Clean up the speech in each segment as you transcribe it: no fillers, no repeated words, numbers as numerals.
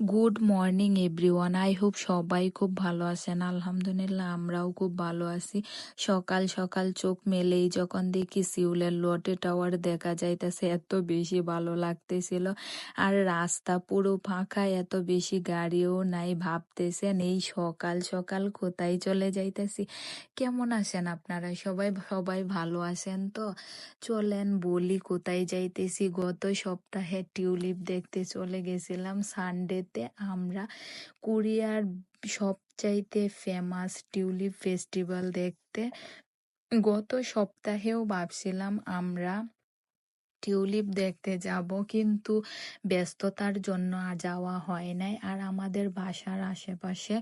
Good morning everyone. I hope সবাই খুব ভালো আছেন। আলহামদুলিল্লাহ আমরাও খুব ভালো আছি। সকাল সকাল চোখ মেলেই যখন দেখি সিউলের লোটে টাওয়ার দেখা যাইতেছে, এত বেশি ভালো লাগতেছিল। আর রাস্তা পুরো ফাঁকা, এত বেশি গাড়িও নাই। ভাবতেছেন এই সকাল সকাল কোথায় চলে যাইতেছি। কেমন আছেন আপনারা সবাই? সবাই ভালো আছেন তো? চলেন বলি কোথায় যাইতেছি। গত সপ্তাহে টিউলিপ দেখতে চলে গেছিলাম সানডেতে আমরা কোরিয়ার সবচাইতে ফেমাস টিউলিপ ফেস্টিভ্যাল দেখতে। গত সপ্তাহেও ভাবছিলাম আমরা টিউলিপ দেখতে যাব, কিন্তু ব্যস্ততার জন্য আর যাওয়া হয় নাই। আর আমাদের বাসার আশেপাশে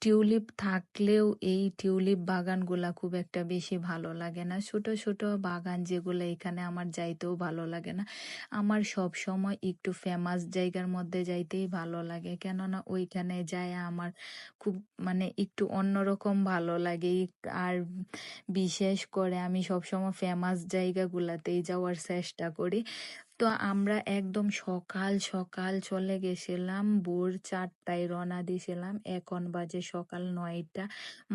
টিউলিপ থাকলেও এই টিউলিপ বাগানগুলা খুব একটা বেশি ভালো লাগে না। ছোট ছোট বাগান যেগুলো, এখানে আমার যাইতেও ভালো লাগে না। আমার সব সময় একটু ফেমাস জায়গার মধ্যে যাইতেই ভালো লাগে, কেননা ওইখানে যায় আমার খুব একটু অন্যরকম ভালো লাগে। আর বিশেষ করে আমি সবসময় ফেমাস জায়গাগুলাতেই যাওয়ার চেষ্টা করি। তো আমরা একদম সকাল সকাল চলে গেছিলাম, ভোর 4টায় রওনা দিয়েছিলাম। এখন বাজে সকাল 9টা,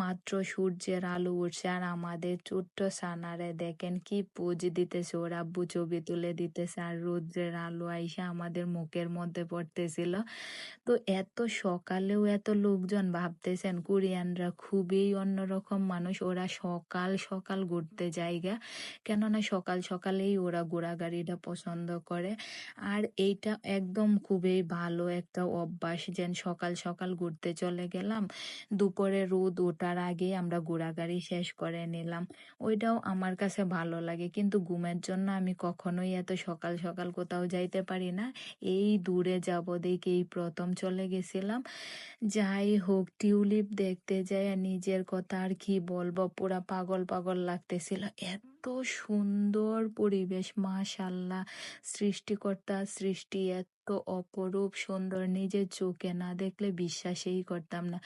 মাত্র সূর্যের আলো উঠছে। আর আমাদের ছোট্ট সানারে দেখেন কি পোজ দিতেছে, ওর আব্বু ছবি তুলে দিতেছে, আর রৌদ্রের আলো আইসা আমাদের মুখের মধ্যে পড়তেছিল। তো এত সকালেও এত লোকজন, ভাবতেছেন কোরিয়ানরা খুবই অন্যরকম মানুষ। ওরা সকাল সকাল ঘুরতে জায়গা, কেননা সকাল সকালেই ওরা ঘোরাঘুরিটা পছন্দ করে। আর এইটা একদম খুবই ভালো একটা অভ্যাস, যেন সকাল সকাল ঘুরতে চলে গেলাম, দুপুরে রোদ ওঠার আগে আমরা ঘোরাঘুরি শেষ করে নিলাম। ওইটাও আমার কাছে ভালো লাগে, কিন্তু ঘুমের জন্য আমি কখনোই এত সকাল সকাল কোথাও যাইতে পারি না। এই দূরে যাব দেখে এই প্রথম চলে গেছিলাম। যাই হোক, টিউলিপ দেখতে যায় নিজের কথা আর কি বলবো, পুরা পাগল পাগল লাগতেছিল। এত সুন্দর পরিবেশ, মাশাল্লাহ। সৃষ্টিকর্তার সৃষ্টি এত অপরূপ সুন্দর, নিজের চোখে না দেখলে বিশ্বাসই করতাম না।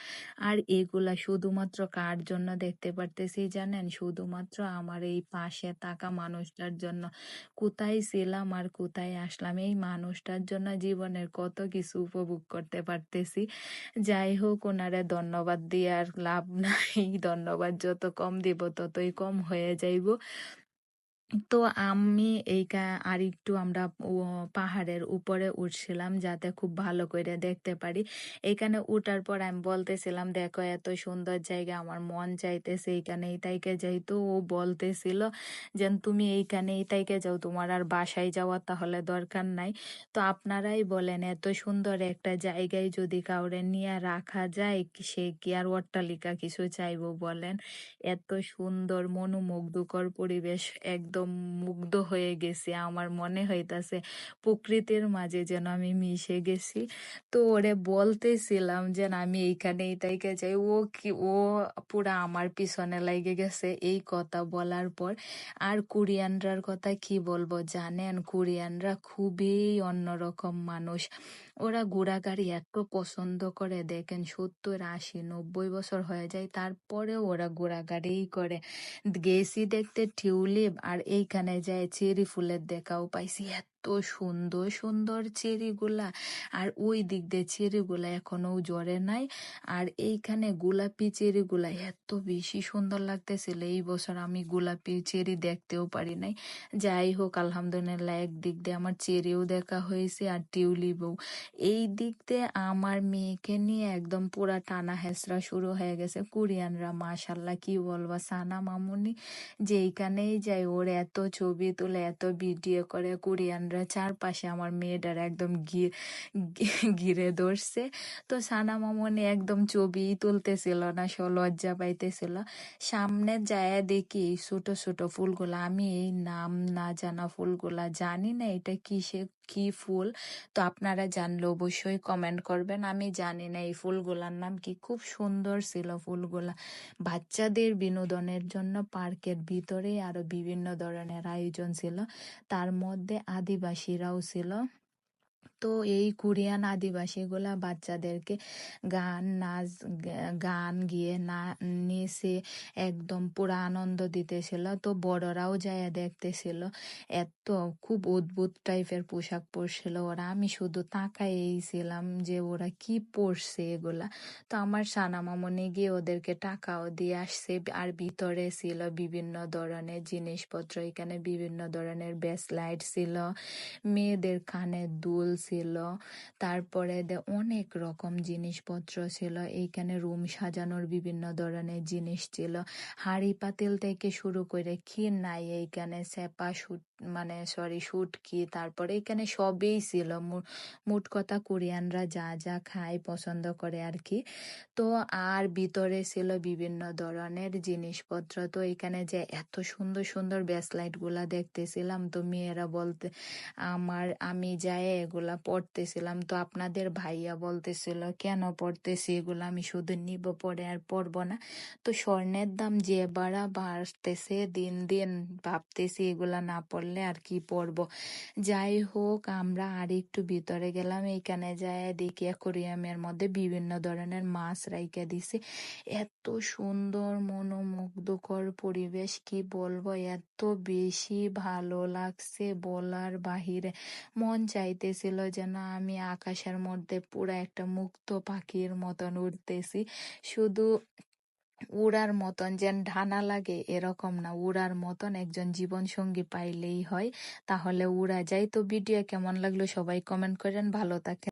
আর এগুলা শুধুমাত্র কার জন্য দেখতে পারতেছি জানেন? শুধুমাত্র আমার এই পাশে থাকা মানুষটার জন্য। কোথায় ছিলাম আর কোথায় আসলাম, এই মানুষটার জন্য জীবনের কত কিছু উপভোগ করতে পারতেছি। যাই হোক, ওনারে ধন্যবাদ দিয়ে আর লাভ নাই। ধন্যবাদ যত কম দিব ততই কম হয়ে যাইব। তো আমি আর একটু আমরা পাহাড়ের উপরে উঠছিলাম, যাতে খুব ভালো করে দেখতে পারি। এখানে উঠার পর আমি বলতেছিলাম, দেখো এত সুন্দর জায়গা, আমার মন চাইতেছে এইখানেই তাইকে যাই। তো ও বলতেছিল যে তুমি এইখানেই তাইকে যাও, তোমার আর বাসায় যাওয়ার তাহলে দরকার নাই। তো আপনারাই বলেন, এত সুন্দর একটা জায়গায় যদি কাউরে নিয়ে রাখা যায়, সে কি আর অট্টালিকা কিছু চাইবো বলেন? এত সুন্দর মনোমুগ্ধকর পরিবেশ, একদম মুগ্ধ হয়ে গেছি। আমার মনে হইতাছে প্রকৃতির মাঝে যেন আমি মিশে গেছি। তো ওরে বলতেছিলাম যে আমি এইখানেই তাইকে যাই। ও পুরা আমার পিছনে লাগে গেছে এই কথা বলার পর। আর কোরিয়ানরার কথা কি বলবো জানেন? কোরিয়ানরা খুবই অন্যরকম মানুষ। ওরা ঘোরাঘুরি এত পছন্দ করে, দেখেন 70, 80, 90 বছর হয়ে যায়, তারপরেও ওরা ঘোরাঘুরিই করে। গেছি দেখতে টিউলিপ, আর এইখানে যায় চেরি ফুলের দেখাও পাইছি। এত সুন্দর সুন্দর চেরিগুলা, আর ওই দিক দিয়ে চেরিগুলা এখনো ঝরে নাই। আর এইখানে গোলাপি চেরিগুলা এত বেশি সুন্দর লাগতেছিল। এই বছর আমি গোলাপি চেরি দেখতেও পারি নাই। যাই হোক, আলহামদুলিল্লাহ একদিক দিয়ে আমার চেরিও দেখা হয়েছে আর টিউলিপও। এই দিক দিয়ে আমার মেয়েকে নিয়ে একদম পুরা টানা হেঁচড়া শুরু হয়ে গেছে। কোরিয়ানরা মাশাল্লাহ কি বলবো, সানা মামুনি যেইখানেই যায় ওর এত ছবি তুলে, এত ভিডিও করে। কোরিয়ানরা চারপাশে আমার মেয়েটার একদম ঘিরে ধরছে। তো সানা মামুনি একদম ছবি তুলতেছিল না, সে লজ্জা পাইতেছিল। সামনে যায় দেখি এই ছোট ছোট ফুলগুলা, আমি এই নাম না জানা ফুলগুলা জানি না এটা কি ফুল। তো আপনারা জানলে অবশ্যই কমেন্ট করবেন, আমি জানি না এই ফুলগুলার নাম কি। খুব সুন্দর ছিল ফুলগুলা। বাচ্চাদের বিনোদনের জন্য পার্কের ভিতরে আরো বিভিন্ন ধরনের আয়োজন ছিল, তার মধ্যে আদিবাসীরাও ছিল। তো এই কোরিয়ান আদিবাসীগুলা বাচ্চাদেরকে গান গিয়ে নেচে একদম পুরা আনন্দ দিতেছিল। তো বড়রাও যায় দেখতেছিল। এত খুব অদ্ভুত টাইপের পোশাক পরছিল ওরা। আমি শুধু তাকাইই ছিলাম যে ওরা কি পরছে এগুলা। তো আমার সানা মামনি গিয়ে ওদেরকে টাকাও দিয়ে আসছে। আর ভিতরে ছিল বিভিন্ন ধরনের জিনিসপত্র, এখানে বিভিন্ন ধরনের ব্রেসলাইট ছিল, মেয়েদের কানের দুল ছিল, তারপরে অনেক রকম জিনিসপত্র ছিল। এইখানে রুম সাজানোর বিভিন্ন ধরনের জিনিস ছিল, হাঁড়ি পাতিল থেকে শুরু করে কি নাই এইখানে, সেপা শুট মানে সরি শুটকি, তারপরে এখানে সবই ছিল। মোট কথা কোরিয়ানরা যা যা খায় পছন্দ করে আর কি। তো আর ভিতরে ছিল বিভিন্ন ধরনের জিনিসপত্র। তো এখানে যে এত সুন্দর সুন্দর ব্রেসলাইট গুলা দেখতেছিলাম, তো মেয়েরা বলতে আমি যাই এগুলা পড়তেছিলাম। তো আপনাদের ভাইয়া বলতেছিল কেন পড়তেছি এগুলা, আমি শুধু নিব পরে আর পড়বো না। তো স্বর্ণের দাম যে বাড়তেছে দিন দিন, ভাবতেছি এগুলা না পড়লে আর কি পড়বো। যাই হোক, আমরা আর একটু ভিতরে গেলাম। এইখানে যায় দেখি অ্যাকোরিয়ামের মধ্যে বিভিন্ন ধরনের মাছ রাইখা দিছে। এত সুন্দর মনোমুগ্ধকর পরিবেশ, কি বলবো, এত বেশি ভালো লাগছে বলার বাহিরে। মন চাইতেছিল যেন আমি আকাশের মধ্যে পুরা একটা মুক্ত পাখির মতন উড়তেছি। শুধু উড়ার মতন যেন ডানা লাগে এরকম না, উড়ার মতন একজন জীবন সঙ্গী পাইলেই হয়, তাহলে উড়া যায়। তো ভিডিও কেমন লাগলো সবাই কমেন্ট করেন। ভালো থাকেন।